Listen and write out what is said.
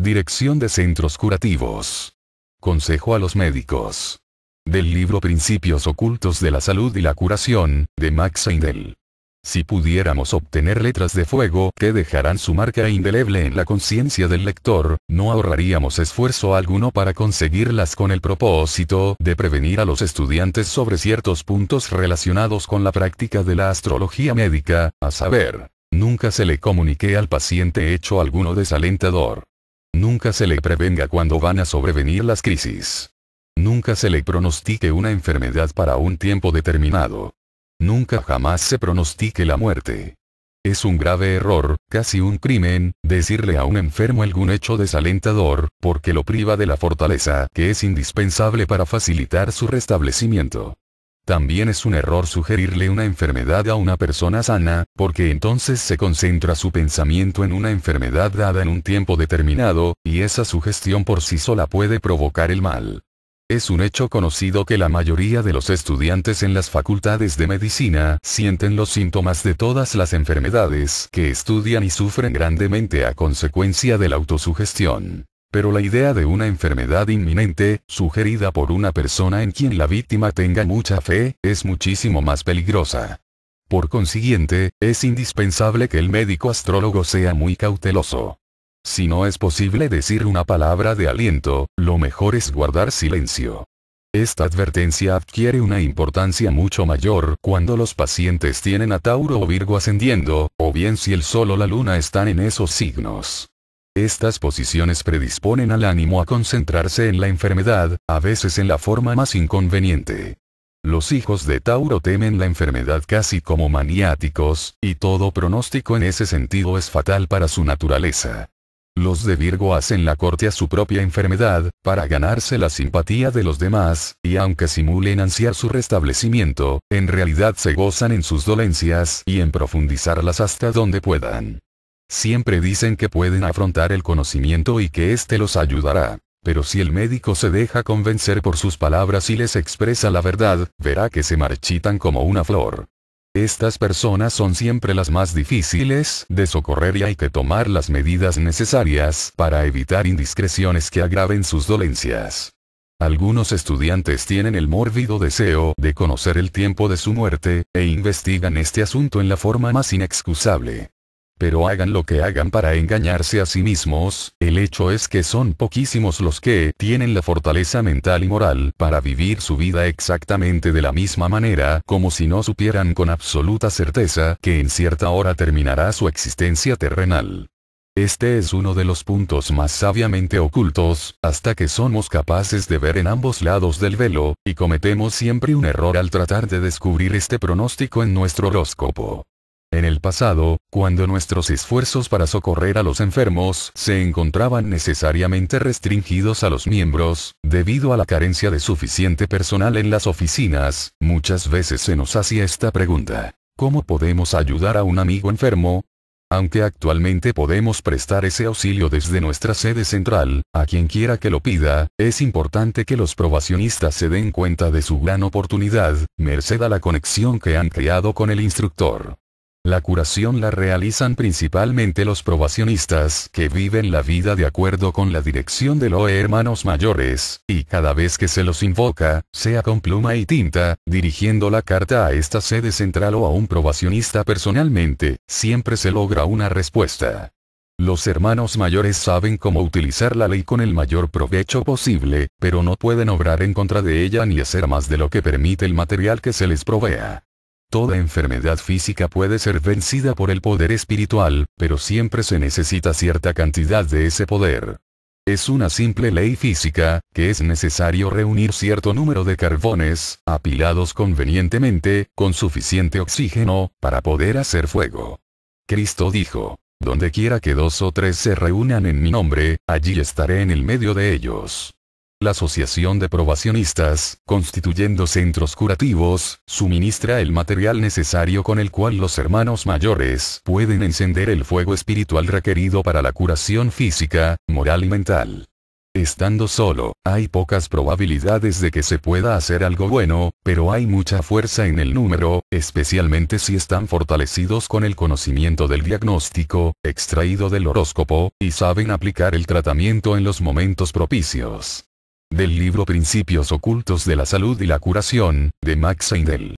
Dirección de Centros Curativos. Consejo a los médicos. Del libro Principios Ocultos de la Salud y la Curación, de Max Heindel. Si pudiéramos obtener letras de fuego que dejarán su marca indeleble en la conciencia del lector, no ahorraríamos esfuerzo alguno para conseguirlas con el propósito de prevenir a los estudiantes sobre ciertos puntos relacionados con la práctica de la astrología médica, a saber, nunca se le comunique al paciente hecho alguno desalentador. Nunca se le prevenga cuando van a sobrevenir las crisis. Nunca se le pronostique una enfermedad para un tiempo determinado. Nunca jamás se pronostique la muerte. Es un grave error, casi un crimen, decirle a un enfermo algún hecho desalentador, porque lo priva de la fortaleza que es indispensable para facilitar su restablecimiento. También es un error sugerirle una enfermedad a una persona sana, porque entonces se concentra su pensamiento en una enfermedad dada en un tiempo determinado, y esa sugestión por sí sola puede provocar el mal. Es un hecho conocido que la mayoría de los estudiantes en las facultades de medicina sienten los síntomas de todas las enfermedades que estudian y sufren grandemente a consecuencia de la autosugestión. Pero la idea de una enfermedad inminente, sugerida por una persona en quien la víctima tenga mucha fe, es muchísimo más peligrosa. Por consiguiente, es indispensable que el médico astrólogo sea muy cauteloso. Si no es posible decir una palabra de aliento, lo mejor es guardar silencio. Esta advertencia adquiere una importancia mucho mayor cuando los pacientes tienen a Tauro o Virgo ascendiendo, o bien si el Sol o la Luna están en esos signos. Estas posiciones predisponen al ánimo a concentrarse en la enfermedad, a veces en la forma más inconveniente. Los hijos de Tauro temen la enfermedad casi como maniáticos, y todo pronóstico en ese sentido es fatal para su naturaleza. Los de Virgo hacen la corte a su propia enfermedad, para ganarse la simpatía de los demás, y aunque simulen ansiar su restablecimiento, en realidad se gozan en sus dolencias y en profundizarlas hasta donde puedan. Siempre dicen que pueden afrontar el conocimiento y que éste los ayudará. Pero si el médico se deja convencer por sus palabras y les expresa la verdad, verá que se marchitan como una flor. Estas personas son siempre las más difíciles de socorrer y hay que tomar las medidas necesarias para evitar indiscreciones que agraven sus dolencias. Algunos estudiantes tienen el mórbido deseo de conocer el tiempo de su muerte, e investigan este asunto en la forma más inexcusable. Pero hagan lo que hagan para engañarse a sí mismos, el hecho es que son poquísimos los que tienen la fortaleza mental y moral para vivir su vida exactamente de la misma manera, como si no supieran con absoluta certeza que en cierta hora terminará su existencia terrenal. Este es uno de los puntos más sabiamente ocultos, hasta que somos capaces de ver en ambos lados del velo, y cometemos siempre un error al tratar de descubrir este pronóstico en nuestro horóscopo. En el pasado, cuando nuestros esfuerzos para socorrer a los enfermos se encontraban necesariamente restringidos a los miembros, debido a la carencia de suficiente personal en las oficinas, muchas veces se nos hacía esta pregunta: ¿cómo podemos ayudar a un amigo enfermo? Aunque actualmente podemos prestar ese auxilio desde nuestra sede central, a quien quiera que lo pida, es importante que los probacionistas se den cuenta de su gran oportunidad, merced a la conexión que han creado con el instructor. La curación la realizan principalmente los probacionistas que viven la vida de acuerdo con la dirección de los hermanos mayores, y cada vez que se los invoca, sea con pluma y tinta, dirigiendo la carta a esta sede central o a un probacionista personalmente, siempre se logra una respuesta. Los hermanos mayores saben cómo utilizar la ley con el mayor provecho posible, pero no pueden obrar en contra de ella ni hacer más de lo que permite el material que se les provea. Toda enfermedad física puede ser vencida por el poder espiritual, pero siempre se necesita cierta cantidad de ese poder. Es una simple ley física, que es necesario reunir cierto número de carbones, apilados convenientemente, con suficiente oxígeno, para poder hacer fuego. Cristo dijo: donde quiera que 2 o 3 se reúnan en mi nombre, allí estaré en el medio de ellos. La Asociación de Probacionistas, constituyendo centros curativos, suministra el material necesario con el cual los hermanos mayores pueden encender el fuego espiritual requerido para la curación física, moral y mental. Estando solo, hay pocas probabilidades de que se pueda hacer algo bueno, pero hay mucha fuerza en el número, especialmente si están fortalecidos con el conocimiento del diagnóstico, extraído del horóscopo, y saben aplicar el tratamiento en los momentos propicios. Del libro Principios ocultos de la salud y la curación, de Max Seidel.